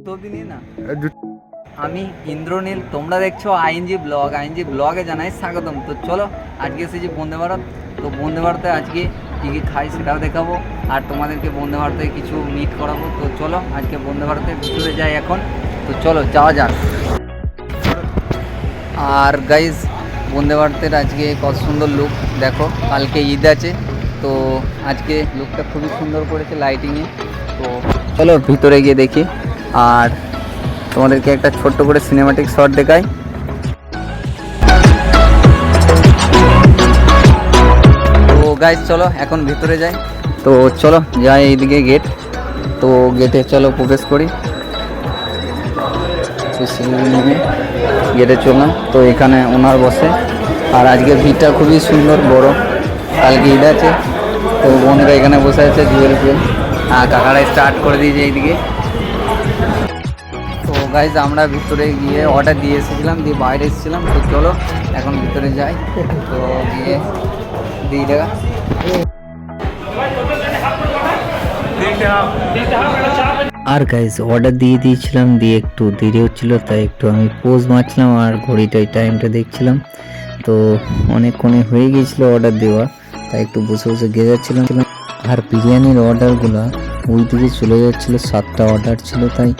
জুতো অবধি নিয়ে না। আমি ইন্দ্রনীল, তোমরা দেখছো আইএনজি ব্লগ। আইএনজি ব্লগে জানাই স্বাগতম। তো চলো আজকে এসেছি বন্দে ভারত। তো বন্দে ভারতে আজকে কী কী খাই সেটাও দেখাবো, আর তোমাদেরকে বন্দে ভারতে কিছু মিট করাবো। তো চলো আজকে বন্দে ভারতের ভিতরে যাই এখন। তো চলো যাওয়া যাক। আর গাইজ বন্দে ভারতের আজকে কত সুন্দর লুক দেখো। কালকে ঈদ আছে, তো আজকে লুকটা খুবই সুন্দর করেছে লাইটিংয়ে। তো চলো ভিতরে গিয়ে দেখি, আর তোমাদেরকে একটা ছোট্ট করে সিনেমাটিক শট দেখাই। তো গাইজ চলো এখন ভিতরে যাই। তো চলো যাই, এইদিকে গেট। তো গেটে চলো প্রবেশ করি। তো সিঁড়ি নেমে গেটে চললাম। তো এখানে ওনার বসে, আর আজকে ভিড়টা খুবই সুন্দর বড়, কালকে ঈদ আছে। তো বন্ধুরা এখানে বসে আছে জুয়েল ফুয়েল, আর কাকারা স্টার্ট করে দিয়েছে এইদিকে। তো গাইজ আমরা ভিতরে গিয়ে অর্ডার দিয়ে এসেছিলাম, দিয়ে বাইরে এসেছিলাম। তো চলো এখন ভিতরে যাই। তো গিয়ে দিই দেখা। আর গাইজ অর্ডার দিয়ে দিয়েছিলাম, দিয়ে একটু দেরি হচ্ছিল, তাই একটু আমি পোজ মারছিলাম আর ঘড়িটাই টাইমটা দেখছিলাম। তো অনেকক্ষণে হয়ে গিয়েছিল অর্ডার দেওয়া, তাই একটু বসে বসে যাচ্ছিলাম। আর বিরিয়ানির অর্ডারগুলো ওই দিকে চলে যাচ্ছিলো, 7টা অর্ডার ছিল তাই।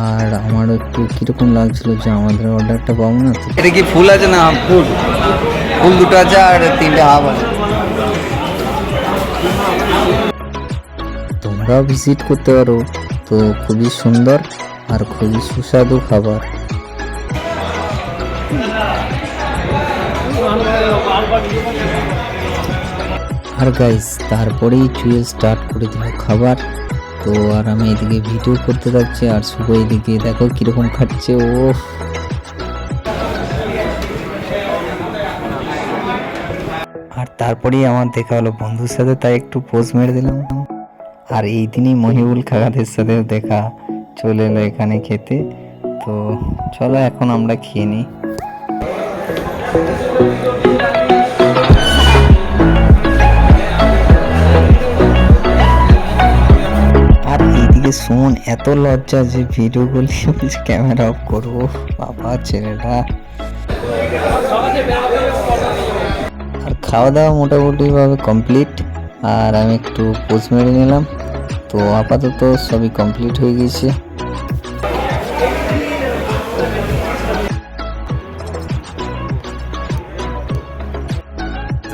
আর আমারও একটু কীরকম লাগছিল যে আমাদের অর্ডারটা পাবো না। তো এটা কি ফুল আছে না ফুল? ফুল দুটো আছে আর 3টে হাফ আছে। তোমরাও ভিজিট করতে পারো। তো খুবই সুন্দর আর খুবই সুস্বাদু খাবার। আর গাইস তারপরেই জুয়েল স্টার্ট করে দিল খাবার। তো আর আমি এদিকে ভিডিও করতে থাকছি, আর শুভ এদিকে দেখো কিরকম খাচ্ছে ও। আর তারপরেই আমার দেখা হলো বন্ধুর সাথে, তাই একটু পোজ মেরে দিলাম। আর এই দিনই মহিবুল কাকাদের সাথে দেখা, চলে এলো এখানে খেতে। তো চলো এখন আমরা খেয়ে নিই। আর এইদিকে শোন এত লজ্জা যে ভিডিও করলে ক্যামেরা অফ করবো, বাবা ছেলেটা। আর খাওয়া দাওয়া মোটামুটি ভাবে কমপ্লিট, আর আমি একটু পোজ মেরে নিলাম। তো আপাতত সবই কমপ্লিট হয়ে গেছে।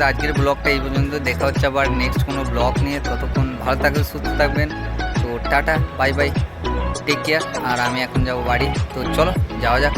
আজকের ব্লগটা এই পর্যন্ত, দেখা হচ্ছে আবার নেক্সট কোনো ব্লগ নিয়ে। ততক্ষণ ভালো থাকবেন, সুস্থ থাকবেন। তো টাটা, বাই বাই, টেক কেয়ার। আর আমি এখন যাবো বাড়ি। তো চলো যাওয়া যাক।